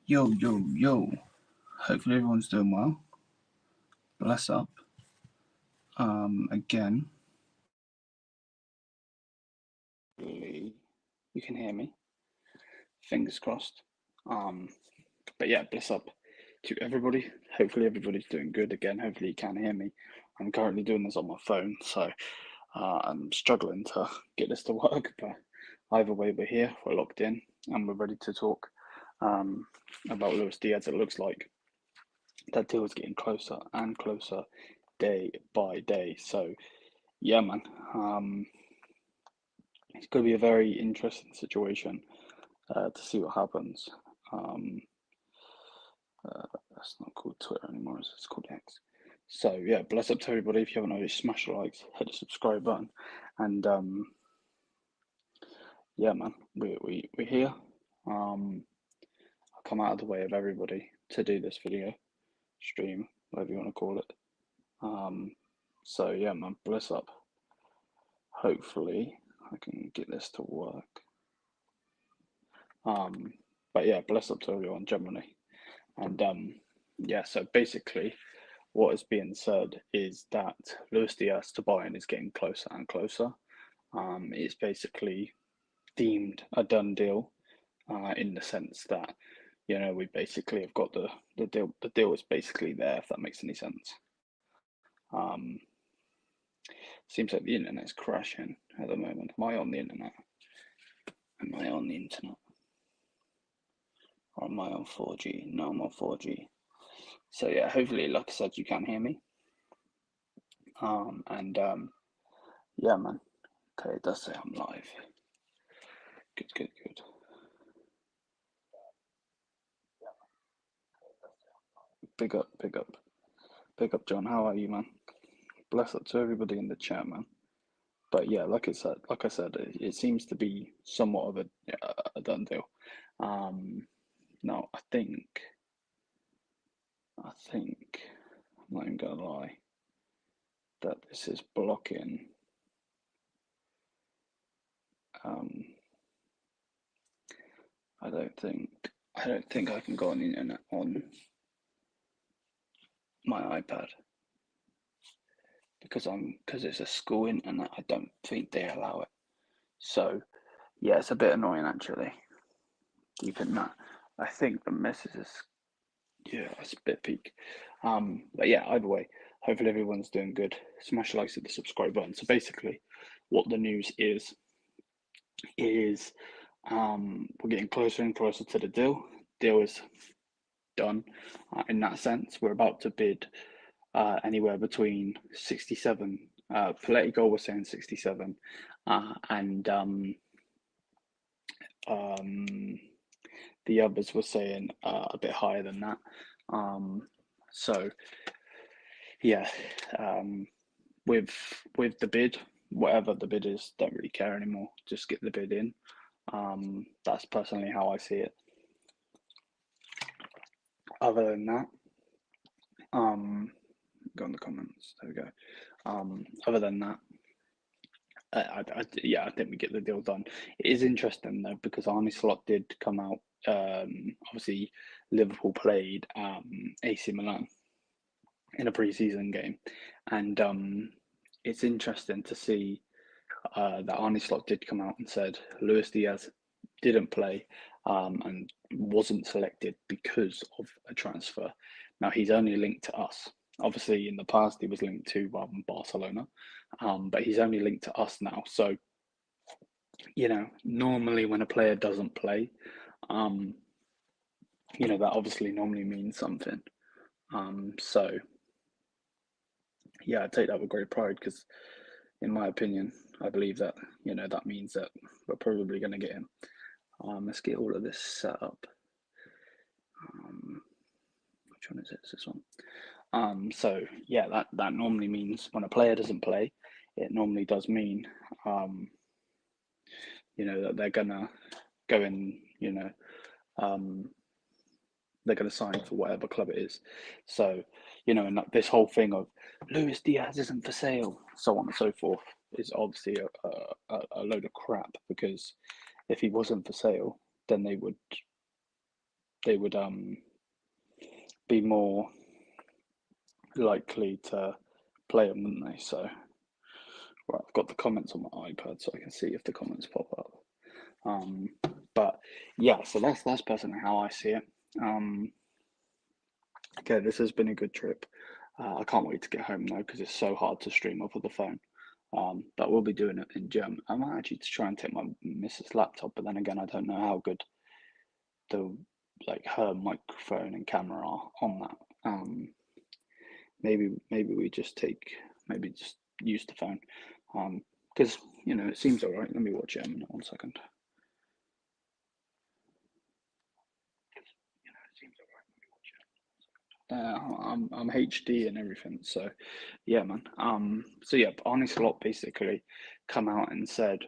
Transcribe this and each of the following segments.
Yo, yo, yo. Hopefully everyone's doing well. Bless up. Again. You can hear me. Fingers crossed. But yeah, bless up to everybody. Hopefully everybody's doing good again. Hopefully you can hear me. I'm currently doing this on my phone, so I'm struggling to get this to work. But either way, we're here, we're locked in, and we're ready to talk about Luis Díaz. It looks like that deal is getting closer and closer day by day. So yeah, man, it's going to be a very interesting situation to see what happens. Um, that's not called Twitter anymore; it's called X. So yeah, bless up to everybody. If you haven't already, smash the likes, hit the subscribe button, and yeah, man, we're here. I'll come out of the way of everybody to do this video, stream, whatever you want to call it. So yeah, man, bless up. Hopefully, I can get this to work. But yeah, bless up to everyone generally. And yeah, so basically, what is being said is that Luis Díaz to Bayern is getting closer and closer. It's basically deemed a done deal in the sense that we basically have got the deal. The deal is basically there, if that makes any sense. Um, Seems like the internet's crashing at the moment. Am I on the internet? Am I on the internet? Or am I on 4G? No, I'm on 4G. So yeah, hopefully, like I said, you can hear me. And yeah, man. Okay, it does say I'm live. Good, good, good. Big up, big up, big up, John. How are you, man? Bless up to everybody in the chat, man. But yeah, like I said, it seems to be somewhat of a done deal. Now I think I'm not even gonna lie that this is blocking. I don't think I can go on the internet on my iPad because it's a school internet. I don't think they allow it. So yeah, it's a bit annoying actually. Keeping that, I think the message is it's a bit peak. But yeah, either way, hopefully everyone's doing good. Smash the likes, hit the subscribe button. So basically, what the news is we're getting closer and closer to the deal. Deal is done in that sense. We're about to bid anywhere between 67. Political was saying 67, and the others were saying a bit higher than that. So yeah, with the bid, whatever the bid is, don't really care anymore. Just get the bid in. That's personally how I see it. Other than that, go in the comments. There we go. Other than that, I think we get the deal done. It is interesting though because Arne Slot did come out. Obviously, Liverpool played AC Milan in a pre-season game, and it's interesting to see that Arne Slot did come out and said Luis Diaz didn't play and wasn't selected because of a transfer. Now he's only linked to us. Obviously, in the past he was linked to Barcelona, but he's only linked to us now. So, normally when a player doesn't play, that obviously normally means something. So, yeah, I take that with great pride because, in my opinion, I believe that that means that we're probably going to get him. Let's get all of this set up. Which one is it? It's this one. So yeah, that normally means when a player doesn't play, it normally does mean, that they're gonna go in, they're gonna sign for whatever club it is. So, and this whole thing of Luis Diaz isn't for sale, so on and so forth, is obviously a load of crap because if he wasn't for sale, then they would they would be more likely to play him, wouldn't they? So, right, I've got the comments on my iPad so I can see if the comments pop up. But yeah, so that's personally how I see it. Okay, this has been a good trip. I can't wait to get home though because it's so hard to stream off of the phone. But we'll be doing it in German. I might actually try and take my missus' laptop, but then again, I don't know how good the her microphone and camera are on that. Maybe we just just use the phone. Because it seems alright. Let me watch it in a minute, 1 second. I'm HD and everything, so yeah, man. So yeah, Arne Slot basically come out and said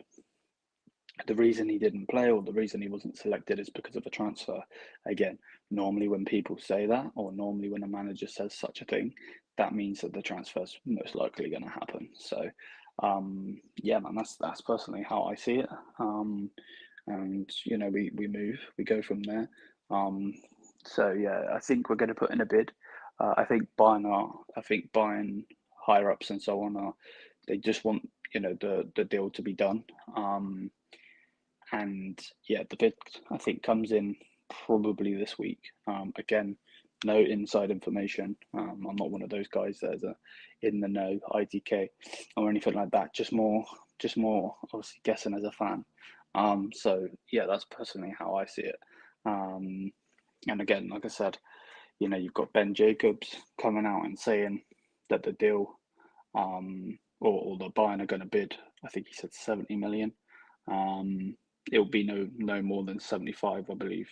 the reason he didn't play or the reason he wasn't selected is because of a transfer. Again, normally when people say that, or normally when a manager says such a thing, that means that the transfer's most likely going to happen. So, yeah, man, that's personally how I see it. And we go from there. So yeah, I think we're going to put in a bid. I think Bayern higher ups and so on they just want the deal to be done. And yeah, the bid I think comes in probably this week. Again, no inside information. I'm not one of those guys that's in the know ITK or anything like that. Just more obviously guessing as a fan. So yeah, that's personally how I see it. And again, like I said, you've got Ben Jacobs coming out and saying that the deal, or the Bayern are going to bid. I think he said 70 million. It'll be no more than 75, I believe.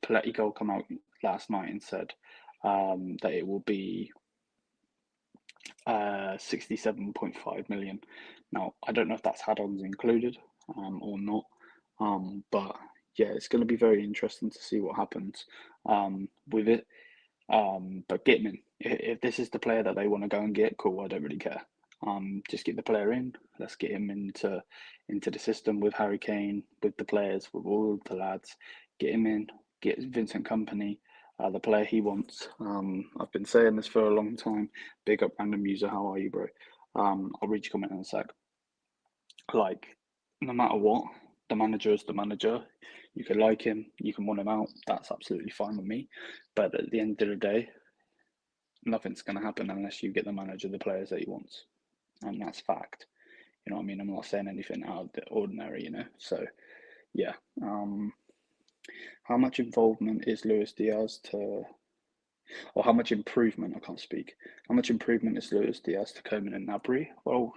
Politico come out last night and said that it will be 67.5 million. Now, I don't know if that's add-ons included or not, but yeah, it's going to be very interesting to see what happens with it. But get him in. If this is the player that they want to go and get, cool, I don't really care. Just get the player in. Let's get him into the system with Harry Kane, with the players, with all the lads. Get him in. Get Vincent Kompany, the player he wants. I've been saying this for a long time. Big up random user. How are you, bro? I'll read your comment in a sec. Like, no matter what, the manager is the manager. You can like him, you can want him out. That's absolutely fine with me. But at the end of the day, nothing's going to happen unless you get the manager the players that he wants, and that's fact. You know what I mean? I'm not saying anything out of the ordinary, So, yeah. How much involvement is Luis Díaz or how much improvement? I can't speak. How much improvement is Luis Díaz to Coman and Gnabry? Well,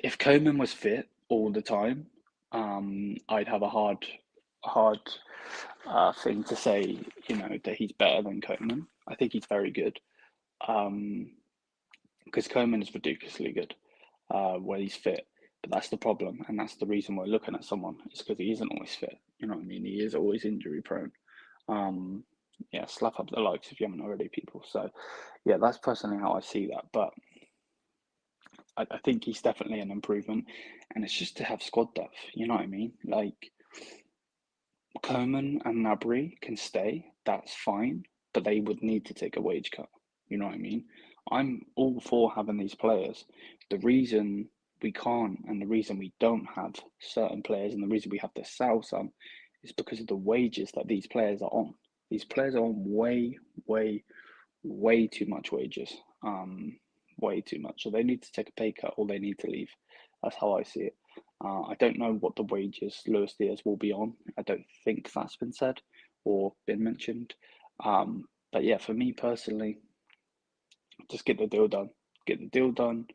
if Coman was fit all the time, I'd have a hard thing to say, that he's better than Coman. I think he's very good. Because Coman is ridiculously good when he's fit. But that's the problem, and that's the reason we're looking at someone. It's because he isn't always fit. You know what I mean? He is always injury prone. Yeah, slap up the likes if you haven't already, people. So, yeah, that's personally how I see that. But I think he's definitely an improvement, and it's just to have squad depth. You know what I mean? Like Coman and Gnabry can stay. That's fine, but they would need to take a wage cut. You know what I mean? I'm all for having these players. The reason we can't and the reason we don't have certain players and the reason we have to sell some is because of the wages that these players are on. These players are on way, way, way too much wages. Way too much. So they need to take a pay cut or they need to leave. That's how I see it. I don't know what the wages Luis Díaz will be on. I don't think that's been said or been mentioned. But yeah, for me personally, just get the deal done. Get the deal done.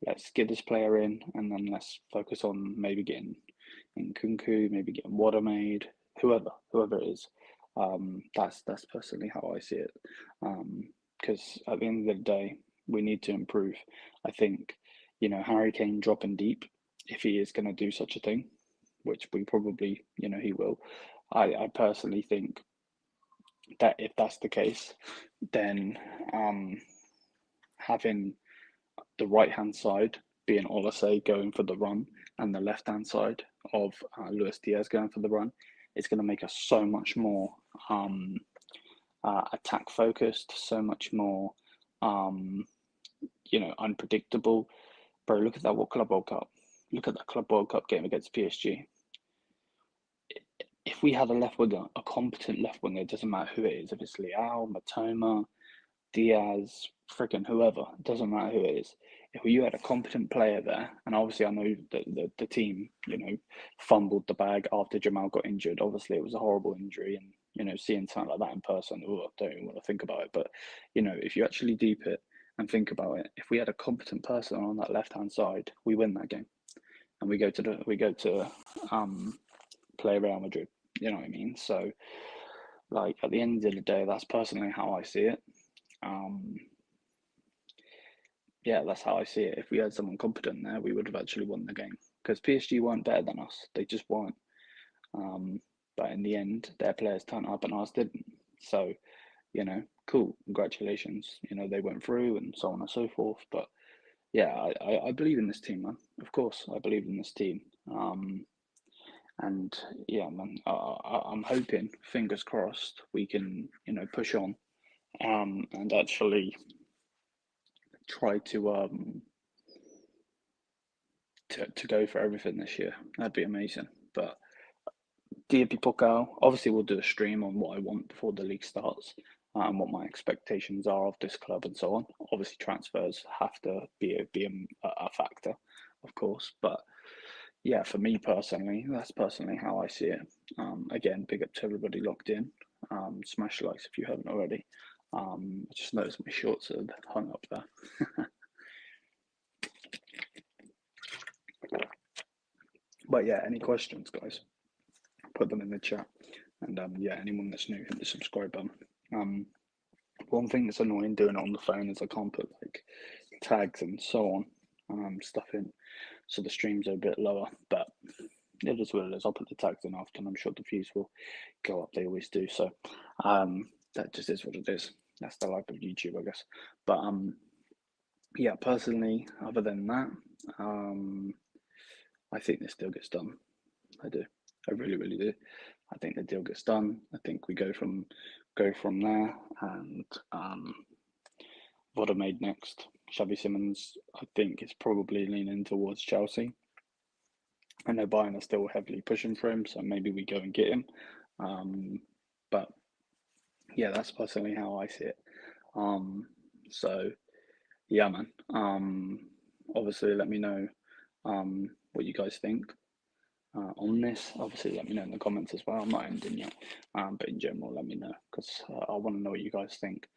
Let's get this player in, and then let's focus on maybe getting in Kunku, maybe getting Watermaid, whoever it is. That's personally how I see it. Because at the end of the day, we need to improve. I think, Harry Kane dropping deep, if he is going to do such a thing, which we probably, he will. I personally think that if that's the case, then having the right hand side being Olasey going for the run and the left hand side of Luis Díaz going for the run, it's going to make us so much more attack focused, so much more unpredictable. Bro, look at that Club World Cup. Look at that Club World Cup game against PSG. If we had a left winger, a competent left winger, it doesn't matter who it is, if it's Leao, Matoma, Díaz, freaking whoever, it doesn't matter who it is. If you had a competent player there, and obviously I know that the team, fumbled the bag after Jamal got injured. Obviously it was a horrible injury, and seeing something like that in person, I don't even want to think about it. But if you actually deep it and think about it, if we had a competent person on that left hand side, we win that game, and we go to play Real Madrid. You know what I mean? So, like, at the end of the day, that's personally how I see it. That's how I see it. If we had someone competent there, we would have actually won the game, because PSG weren't better than us. They just weren't. But in the end, their players turned up and ours didn't. So, cool. Congratulations. They went through and so on and so forth. But yeah, I believe in this team, man. Of course, I believe in this team. And yeah, man, I'm hoping, fingers crossed, we can, push on, and actually try to go for everything this year. That'd be amazing. But Dia Pokal, obviously we'll do a stream on what I want before the league starts, and what my expectations are of this club and so on. Obviously transfers have to be a factor, of course, but yeah, for me personally, that's personally how I see it. Again, big up to everybody locked in. Smash likes if you haven't already. I just noticed my shorts had hung up there. But yeah, any questions, guys? Put them in the chat. And yeah, anyone that's new, hit the subscribe button. One thing that's annoying doing it on the phone is I can't put like tags and so on stuff in, so the streams are a bit lower. But it is what it is. I'll put the tags in after, and I'm sure the views will go up. They always do. So that just is what it is. That's the life of YouTube, I guess. But yeah, personally, other than that, I think this deal gets done. I do. I really, really do. I think the deal gets done. I think we go from there, and what are made next? Xavi Simons, I think, is probably leaning towards Chelsea. I know Bayern are still heavily pushing for him, so maybe we go and get him. But yeah, that's personally how I see it. So yeah, man. Obviously, let me know what you guys think on this. Obviously, let me know in the comments as well. I'm not ending yet, but in general, let me know, because I want to know what you guys think.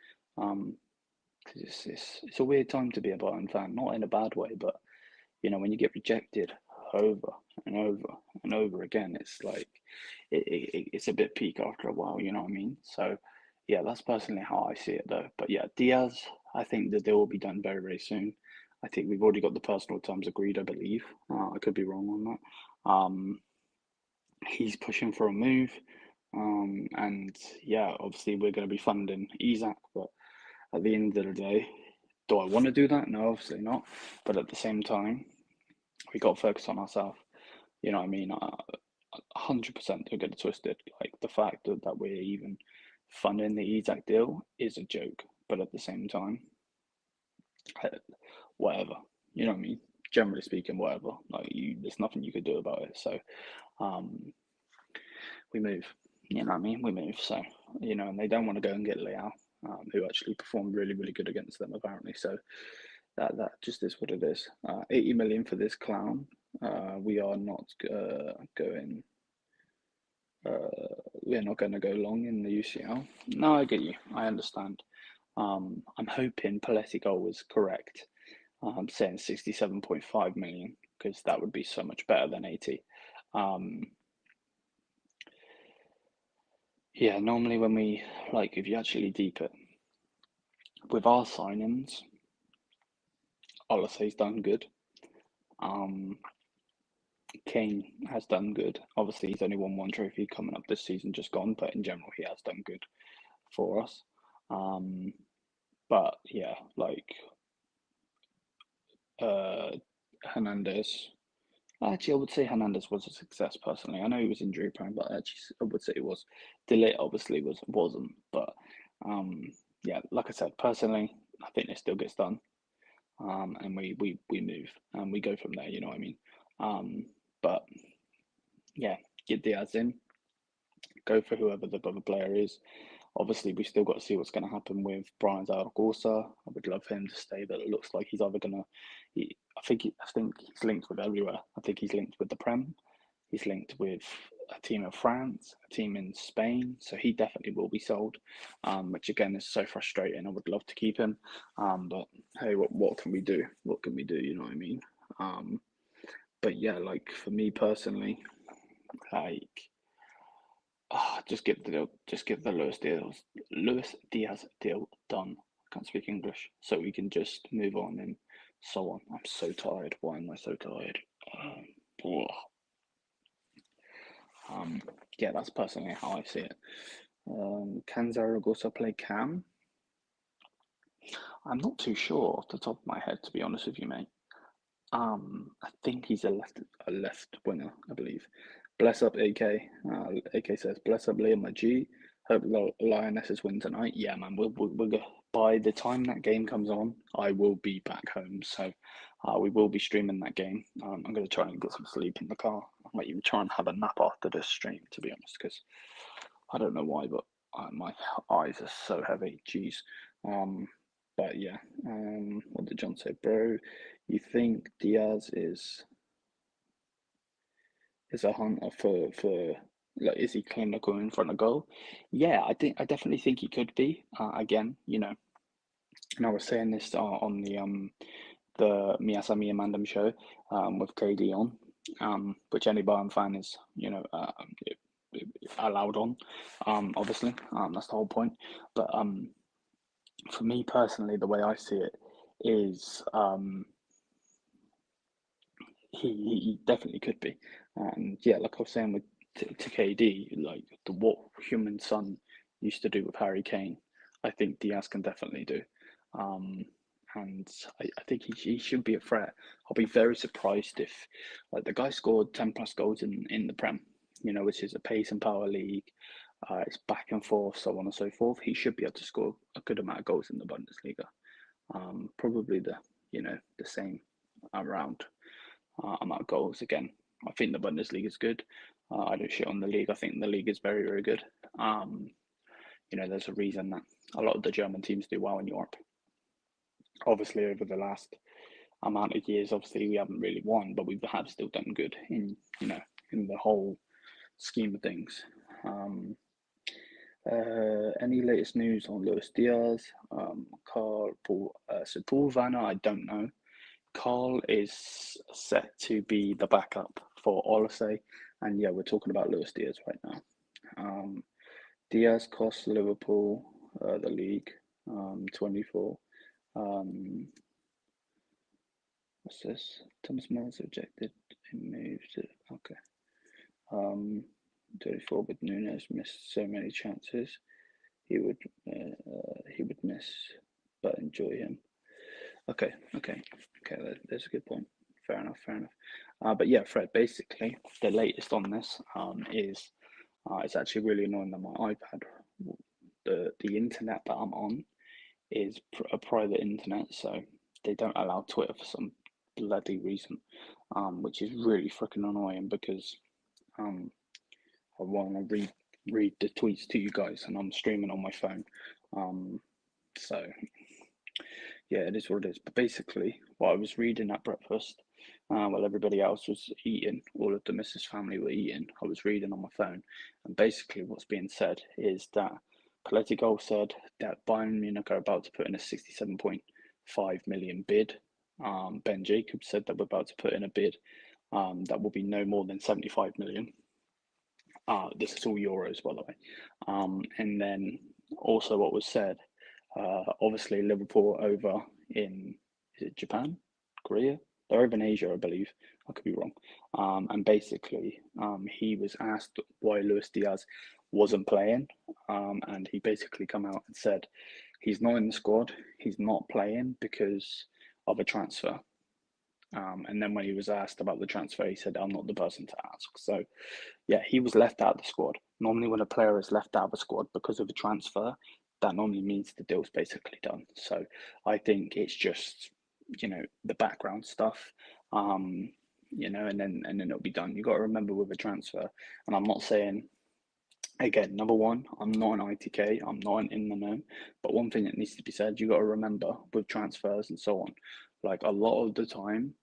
Because it's a weird time to be a Bayern fan, not in a bad way, but when you get rejected over and over and over again, it's like it's a bit peak after a while. You know what I mean? So yeah, that's personally how I see it, though. But yeah, Diaz, I think the deal will be done very, very soon. I think we've already got the personal terms agreed, I believe. I could be wrong on that. He's pushing for a move, and yeah, obviously we're going to be funding Isaac, but at the end of the day, do I want to do that? No, obviously not. But at the same time, we got to focus on ourselves. You know what I mean? 100% don't get it twisted. Like, the fact that we're even funding the Isaac deal is a joke. But at the same time, whatever. You know what I mean? Generally speaking, whatever. Like, there's nothing you could do about it. So, we move. You know what I mean? We move. So, and they don't want to go and get Leao, who actually performed really, really good against them, apparently. So that just is what it is. 80 million for this clown. We are not going. We're not going to go long in the UCL. No, I get you. I understand. I'm hoping Politico was correct. I'm saying 67.5 million, because that would be so much better than 80. Yeah, normally when we, like, if you actually deep it, with our signings, Olasey's done good. Kane has done good. Obviously, he's only won one trophy coming up this season, just gone, but in general, he has done good for us. But yeah, like Hernandez, Actually, I would say Hernandez was a success personally. I know he was injury prone, but actually, I would say it was. Delay obviously wasn't, but um, yeah, like I said, personally, I think it still gets done. And we move and we go from there. You know what I mean? But yeah, get Diaz in, go for whoever the other player is. Obviously, we still got to see what's going to happen with Brian Zaragoza. I would love him to stay, but it looks like he's either going to. I think he's linked with everywhere. I think he's linked with the Prem. He's linked with a team in France, a team in Spain, so he definitely will be sold, which again is so frustrating. I would love to keep him, but hey, what can we do? What can we do? You know what I mean? Um, but yeah, like for me personally, like just get the Luis Diaz deal done. I can't speak English, so we can just move on and so on. I'm so tired. Why am I so tired? Um, um, yeah, that's personally how I see it. Can Zaragoza play Cam? I'm not too sure off the top of my head, to be honest with you, mate. I think he's a left winger, I believe. Bless up, AK. AK says, "Bless up, Liam, my G. Hope Lionesses win tonight." Yeah, man. We'll go. By the time that game comes on, I will be back home, so we will be streaming that game. I'm going to try and get some sleep in the car. I might even try and have a nap after this stream, to be honest, because I don't know why, but my eyes are so heavy. Jeez. Um, but yeah. What did John say, bro? You think Diaz is a hunter for like is he clinical in front of goal? Yeah, I definitely think he could be. Again, you know, and I was saying this on the Miasami and Mandem show with KD on, which any Bayern fan is allowed on, obviously, that's the whole point. But for me personally, the way I see it is he definitely could be. And yeah, like I was saying with to KD, like what human son used to do with Harry Kane, I think Diaz can definitely do. Um, and I think he should be a threat. I'll be very surprised if like the guy scored 10 plus goals in the Prem, you know, which is a pace and power league. It's back and forth, so on and so forth. He should be able to score a good amount of goals in the Bundesliga. Probably the same around amount of goals again. I think the Bundesliga is good. I don't shit on the league. I think the league is very, very good. Um, there's a reason that a lot of the German teams do well in Europe. Obviously, over the last amount of years, obviously we haven't really won, but we have still done good in the whole scheme of things. Um, any latest news on Luis Diaz? Carl Sepulvana, I don't know. Carl is set to be the backup for Olasey, and yeah, we're talking about Luis Diaz right now. Um, Diaz cost Liverpool the league 24. Um, what's this? Thomas Mullers rejected. He moved it. Okay. 24 with Nunes missed so many chances. He would miss, but enjoy him. Okay. There's a good point. Fair enough. But yeah, Fred. Basically, the latest on this is it's actually really annoying that my iPad, the internet that I'm on, is a private internet, so they don't allow Twitter for some bloody reason, which is really freaking annoying because um, I want to read the tweets to you guys, and I'm streaming on my phone. So yeah, it is what it is. But basically, what I was reading at breakfast, while everybody else was eating, all of the Mrs. family were eating, I was reading on my phone. And basically, what's being said is that Politico said that Bayern Munich are about to put in a 67.5 million bid. Ben Jacobs said that we're about to put in a bid that will be no more than 75 million. This is all euros, by the way. And then also what was said, obviously Liverpool over in, is it Japan, Korea? They're over in Asia, I believe. I could be wrong. And basically, he was asked why Luis Diaz wasn't playing, and he basically come out and said he's not in the squad. He's not playing because of a transfer. And then when he was asked about the transfer, he said, "I'm not the person to ask." So, yeah, he was left out of the squad. Normally, when a player is left out of a squad because of a transfer, that normally means the deal's basically done. So, I think it's just, the background stuff, and then it'll be done. You got to remember with a transfer, and I'm not saying, again, number one, I'm not an ITK, I'm not an in the know, but one thing that needs to be said, you got to remember with transfers and so on, like a lot of the time,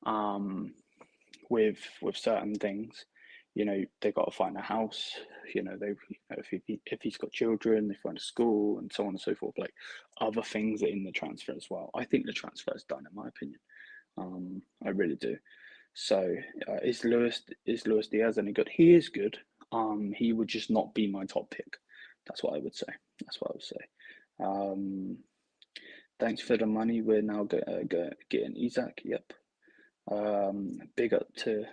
um, with certain things, they got to find a house. If he's got children, they find a school and so on and so forth. Like other things are in the transfer as well. I think the transfer is done, in my opinion. I really do. So is Luis Díaz any good? He is good. He would just not be my top pick. That's what I would say. That's what I would say. Um, Thanks for the money. We're now getting Isaac. Yep. Big up to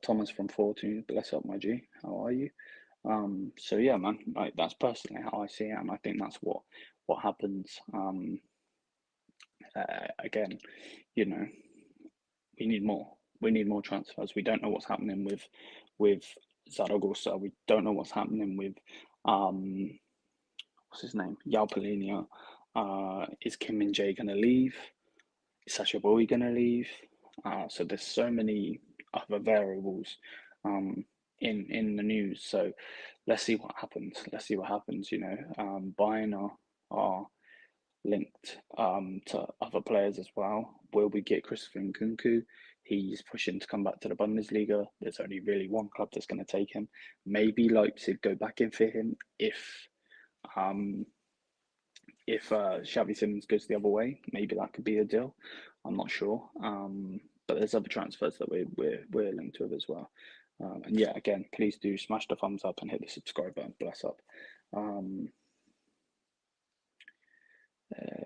Thomas from 14. Bless up, my G. How are you? So yeah, man. Like that's personally how I see it, and I think that's what happens. Again, you know, we need more. We need more transfers. We don't know what's happening with Zaragoza. We don't know what's happening with what's his name? Yao Polinia. Is Kim Min Jae gonna leave? Is Sasha Bowie gonna leave? So there's so many other variables in the news. So let's see what happens. Let's see what happens. Bayern are linked to other players as well. Will we get Christopher Nkunku? He's pushing to come back to the Bundesliga. There's only really one club that's going to take him. Maybe Leipzig go back in for him um, if Xavi Simons goes the other way. Maybe that could be a deal. I'm not sure. But there's other transfers that we're linked with as well. And yeah, again, please do smash the thumbs up and hit the subscribe button. Bless up.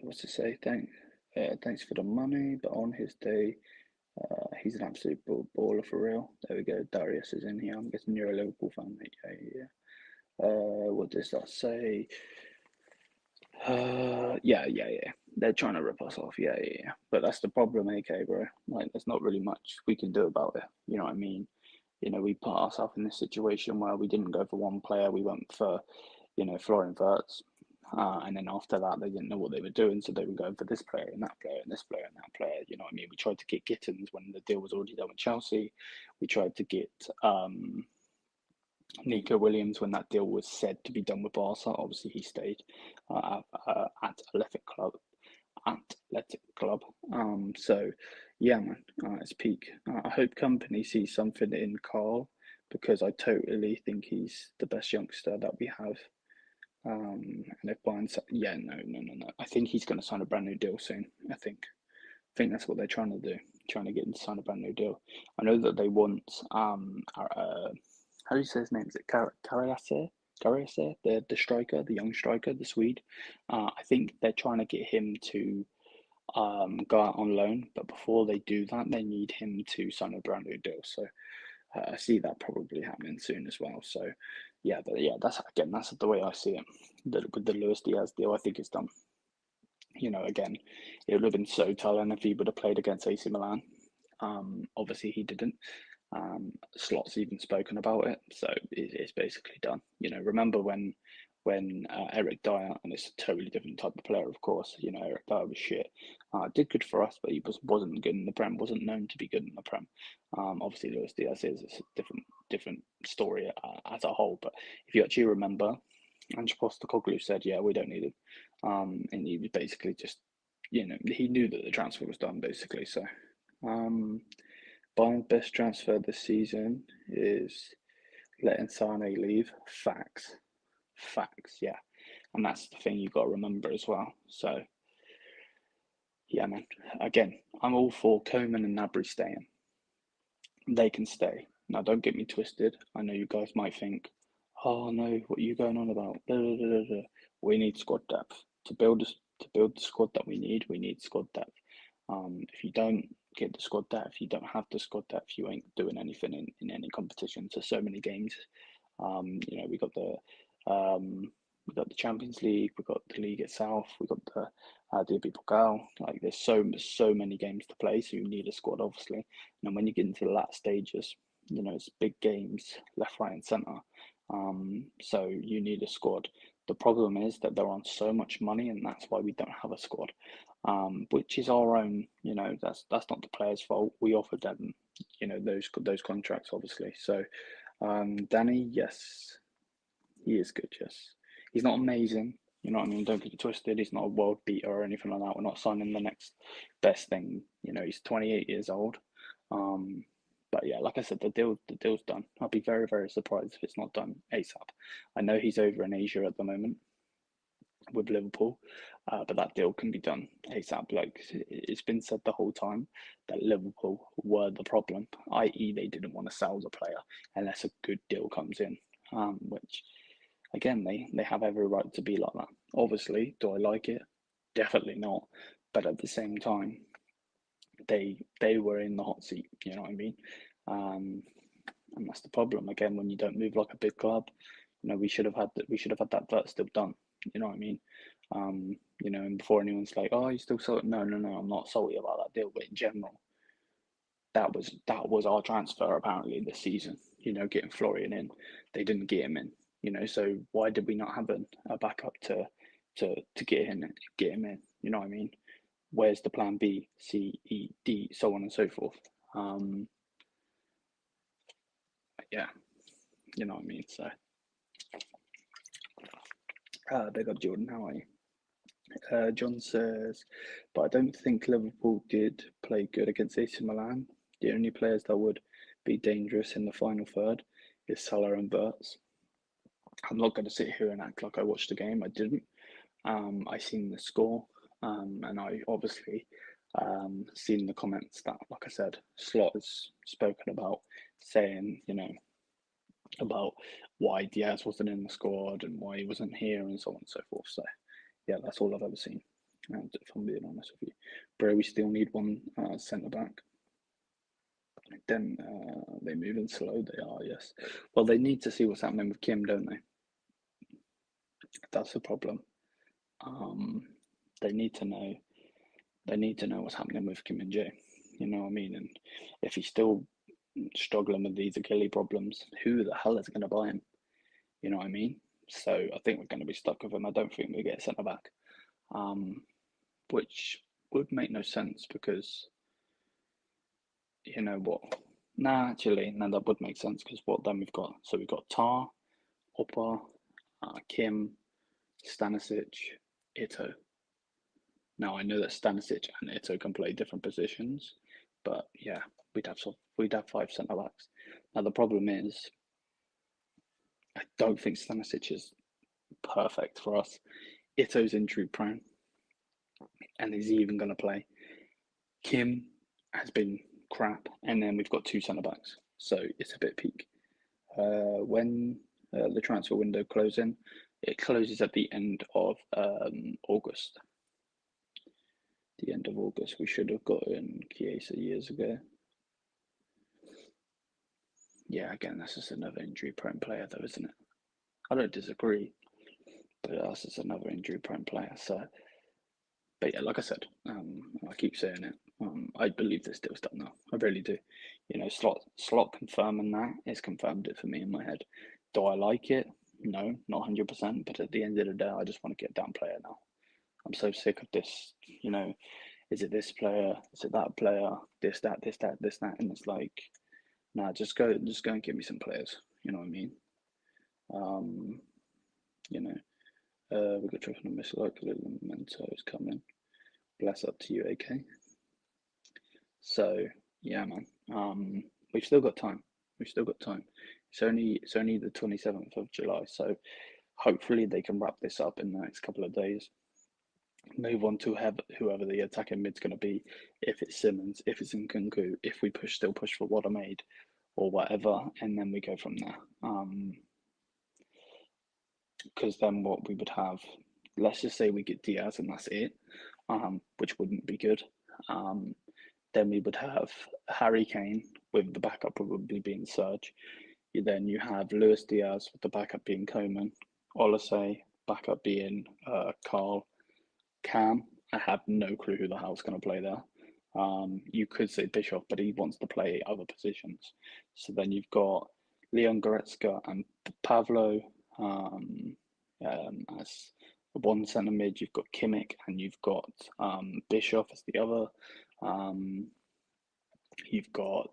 What's to say? Thanks for the money, but on his day, he's an absolute baller for real. There we go. Darius is in here. I'm guessing you're a Liverpool fan, mate. Yeah. What does that say? Yeah. They're trying to rip us off. Yeah. But that's the problem, AK, bro. Like, there's not really much we can do about it. You know what I mean? We put ourselves in this situation where we didn't go for one player. We went for, Florian Wirtz. And then after that, they didn't know what they were doing, so they were going for this player and that player and this player and that player. You know what I mean? We tried to get Gittins when the deal was already done with Chelsea. We tried to get Nico Williams when that deal was said to be done with Barca. Obviously, he stayed at Athletic Club. So yeah, man, it's peak. I hope company sees something in Carl because I totally think he's the best youngster that we have. And if Bayern, yeah, no. I think he's going to sign a brand new deal soon. I think that's what they're trying to do, trying to get him to sign a brand new deal. I know that they want how do you say his name? Is it Karayaser? Karayaser, the striker, the young striker, the Swede. I think they're trying to get him to go out on loan, but before they do that, they need him to sign a brand new deal. So I see that probably happening soon as well. So that's the way I see it. With the Luis Díaz deal, I think it's done. Again, it would have been so telling if he would have played against AC Milan. Obviously he didn't. Slot's even spoken about it, so it's basically done. Remember when Eric Dyer, and it's a totally different type of player, of course. Eric Dyer was shit. Did good for us, but he wasn't good in the Prem. Wasn't known to be good in the Prem. Obviously, Luis Díaz is a different story as a whole. But if you actually remember, Ange Postecoglou said, "Yeah, we don't need him," and he was basically just, he knew that the transfer was done, basically. So, Bayern's best transfer this season is letting Sané leave. Facts, yeah, and that's the thing you got to remember as well. So, yeah, man. Again, I'm all for Koeman and Gnabry staying. They can stay. Now, don't get me twisted. I know you guys might think, "Oh no, what are you going on about?" Blah, blah, blah, blah. We need squad depth to build the squad that we need. We need squad depth. If you don't get the squad depth, you don't have the squad depth, you ain't doing anything in any competition. So many games. We got the We've got the Champions League, we've got the league itself, we've got the Pokal. Like there's so many games to play, so you need a squad, obviously. And when you get into the last stages, it's big games, left, right, and centre. So you need a squad. The problem is that they're on so much money, and that's why we don't have a squad. Which is our own. That's not the players' fault. We offered them, those contracts, obviously. So, Danny, yes, he is good. Yes, he's not amazing. You know what I mean? Don't get it twisted. He's not a world beater or anything like that. We're not signing the next best thing. He's 28 years old. But yeah, like I said, the deal's done. I'll be very, very surprised if it's not done ASAP. I know he's over in Asia at the moment with Liverpool, but that deal can be done ASAP. Like it's been said the whole time that Liverpool were the problem, i.e., they didn't want to sell the player unless a good deal comes in, which again they have every right to be like that. Obviously, do I like it? Definitely not. But at the same time, they were in the hot seat. You know what I mean? And that's the problem. Again, when you don't move like a big club, we should have had that first deal done. You know what I mean? And before anyone's like, "Oh, you still salty?" No, I'm not salty about that deal. But in general, that was our transfer apparently this season. Getting Florian in, they didn't get him in. So why did we not have a backup to get him in? You know what I mean? Where's the plan B, C, E, D, so on and so forth? Yeah, you know what I mean. So, big up Jordan. How are you? John says, but I don't think Liverpool did play good against AC Milan. The only players that would be dangerous in the final third is Salah and Wirtz. I'm not going to sit here and act like I watched the game. I didn't. I seen the score, and I obviously seen the comments that, like I said, Slot has spoken about, saying, about why Diaz wasn't in the squad and why he wasn't here and so on and so forth. So, yeah, that's all I've ever seen. And if I'm being honest with you, bro, we still need one centre back. Then they move in slow. They are, yes. Well, they need to see what's happening with Kim, don't they? That's the problem. They need to know. They need to know what's happening with Kim and Jay. You know what I mean? And if he's still struggling with these Achilles problems, who the hell is going to buy him? You know what I mean? So I think we're going to be stuck with him. I don't think we get a centre back, which would make no sense because you know what? Nah, actually, no, that would make sense because what then we've got? So we've got Tar, Hopper, Kim, Stanisic, Ito. Now I know that Stanisic and Ito can play different positions, but yeah, we'd have 5 centre backs. Now the problem is, I don't think Stanisic is perfect for us. Ito's injury prone, and is he even going to play? Kim has been crap, and then we've got 2 centre backs, so it's a bit peak. When the transfer window closing, it closes at the end of August. The end of August, we should have gotten Chiesa years ago. Yeah, again, that's just another injury-prone player, though, isn't it? I don't disagree, but that's just another injury-prone player. So, but yeah, like I said, I keep saying it. I believe this deal's done now. I really do. Slot confirming that is confirmed it for me in my head. Do I like it? No, not 100%. But at the end of the day, I just want to get a damn player now. I'm so sick of this. Is it this player? Is it that player? This, that, this, that, this, that, and it's like, nah, just go and give me some players. You know what I mean? We got Triffin and Miss Local Memento is coming. Bless up to you, AK. So yeah, man. We've still got time. It's only the 27th of July, so hopefully they can wrap this up in the next couple of days. Move on to whoever the attacking mid's going to be. If it's Simmons, if it's Nkunku, if we still push for Watermaid or whatever, and then we go from there. Because then what we would have, let's just say we get Diaz and that's it, which wouldn't be good. Then we would have Harry Kane with the backup probably being Serge. Then you have Luis Díaz with the backup being Coman, Olasey, backup being Carl Cam. I have no clue who the hell's going to play there. You could say Bischoff, but he wants to play other positions. So then you've got Leon Goretzka and Pavlo as one centre mid. You've got Kimmich and you've got Bischoff as the other. You've got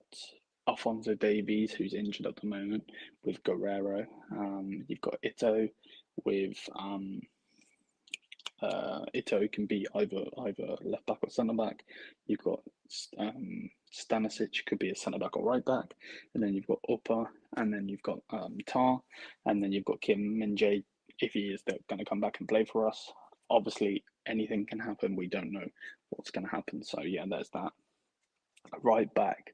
Alphonso Davies, who's injured at the moment, with Guerrero. You've got Ito with Ito can be either left back or centre back. You've got Stanisic could be a centre back or right back, and then you've got Upa, and then you've got Tar, and then you've got Kim Min-jae if he is going to come back and play for us. Obviously, anything can happen. We don't know what's going to happen. So yeah, there's that. Right back,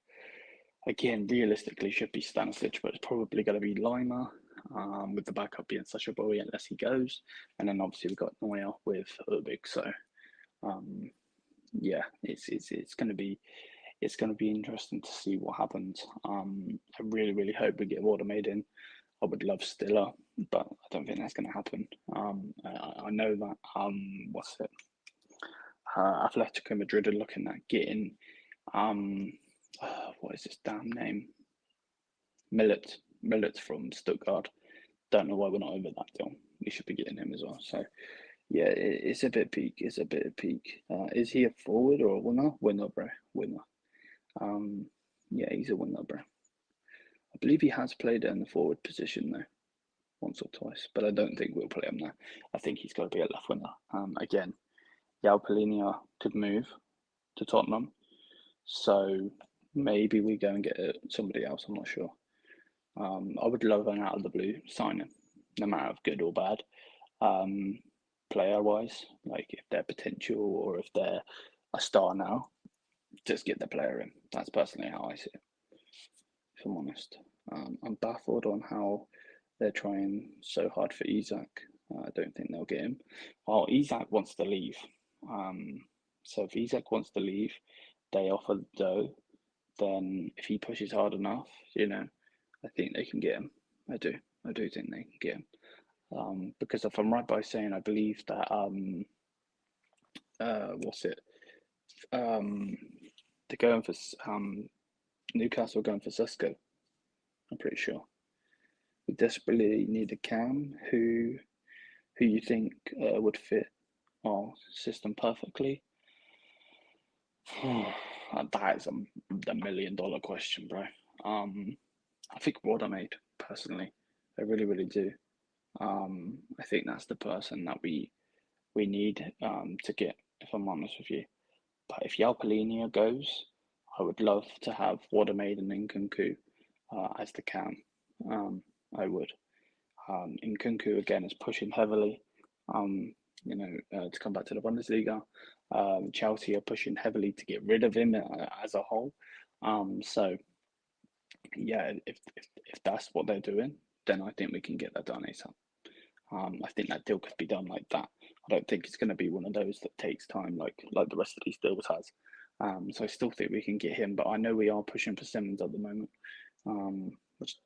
again, realistically should be Stanisic, but it's probably going to be Lima, with the backup being Sasha Bowie unless he goes. And then obviously we've got Neuer with Urbig. So yeah, it's going to be interesting to see what happens. I really hope we get Watermaid in. I would love Stiller, but I don't think that's going to happen. I know that Atletico Madrid are looking at getting what is his damn name? Millet from Stuttgart. Don't know why we're not over that deal. We should be getting him as well. So yeah, it's a bit peak. Is he a forward or a winger? Winner, bro. Winner. Yeah, he's a winner, bro. I believe he has played in the forward position though, once or twice, but I don't think we'll play him there. I think he's got to be a left winger. Again, João Palhinha could move to Tottenham, so maybe we go and get somebody else. I'm not sure. I would love an out of the blue signing, no matter if good or bad. Player wise, like if they're potential or if they're a star now, just get the player in. That's personally how I see it, if I'm honest. I'm baffled on how they're trying so hard for Isak. I don't think they'll get him. Well, Isak wants to leave. So if Isak wants to leave, they offer the dough. Then if he pushes hard enough, I think they can get him. I do think they can get him. Because if I'm right by saying, I believe that they're going for Newcastle are going for Sesko. I'm pretty sure. We desperately need a cam who you think would fit our system perfectly. That is the $1 million question, bro. I think Watermaid, personally. I really do. I think that's the person that we need to get, if I'm honest with you. But if João Palhinha goes, I would love to have Watermaid and Nkunku as the cam. I would. Nkunku again is pushing heavily. To come back to the Bundesliga. Chelsea are pushing heavily to get rid of him as a whole. So yeah, if that's what they're doing, then I think we can get that done ASAP. I think that deal could be done like that. I don't think it's going to be one of those that takes time like the rest of these deals has. So I still think we can get him, but I know we are pushing for Simmons at the moment, which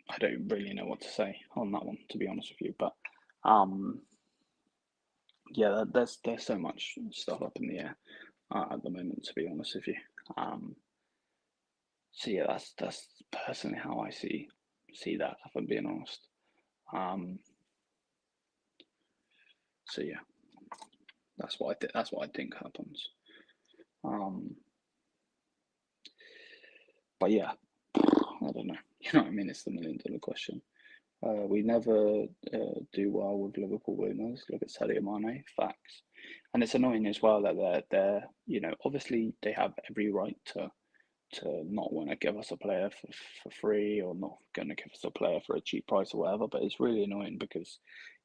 I don't really know what to say on that one, to be honest with you. But yeah, there's so much stuff up in the air at the moment, to be honest with you. So yeah, that's personally how I see that, if I'm being honest. So yeah, that's what I think happens. But yeah, I don't know. You know what I mean? It's the $1 million question. We never do well with Liverpool winners. Look at Sadio Mané, facts. And it's annoying as well that they're obviously they have every right to not want to give us a player for free, or not going to give us a player for a cheap price or whatever. But it's really annoying because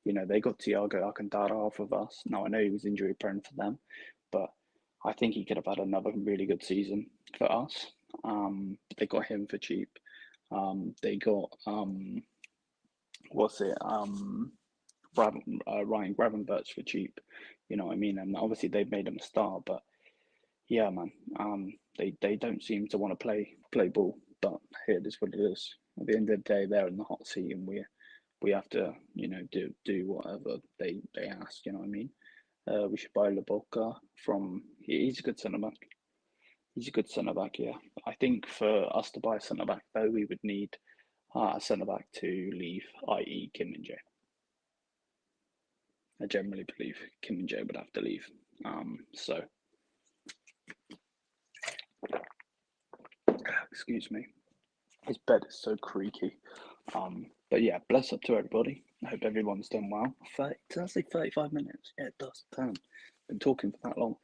they got Thiago Alcantara off of us. Now I know he was injury prone for them, but I think he could have had another really good season for us. They got him for cheap. They got Ryan Gravenberch for cheap. You know what I mean? And obviously they've made him a star, but yeah, man, they don't seem to want to play ball. But here it is what it is. At the end of the day, they're in the hot seat, and we have to, do whatever they ask. You know what I mean? We should buy Lobotka from. He's a good centre back. He's a good centre back. Yeah, I think for us to buy a centre back though, we would need a centre back to leave, i.e. Kim and Jae. I generally believe Kim and Jae would have to leave. So, excuse me. His bed is so creaky. But yeah, bless up to everybody. I hope everyone's done well. Did I say 35 minutes? Yeah, it does. Damn. Been talking for that long.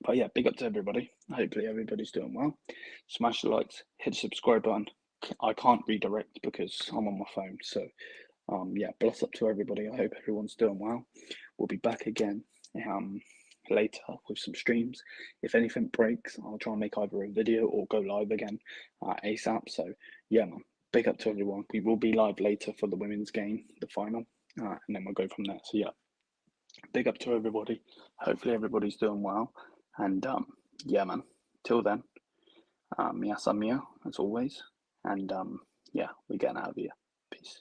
But yeah, big up to everybody. Hopefully everybody's doing well. Smash the likes, hit the subscribe button. I can't redirect because I'm on my phone. So yeah, bless up to everybody. I hope everyone's doing well. We'll be back again later with some streams. If anything breaks, I'll try and make either a video or go live again ASAP. So yeah, man, big up to everyone. We will be live later for the women's game, the final, and then we'll go from there. So yeah, big up to everybody. Hopefully everybody's doing well. And yeah, man, till then, Mia San Mia, as always. And yeah, we're getting out of here. Peace.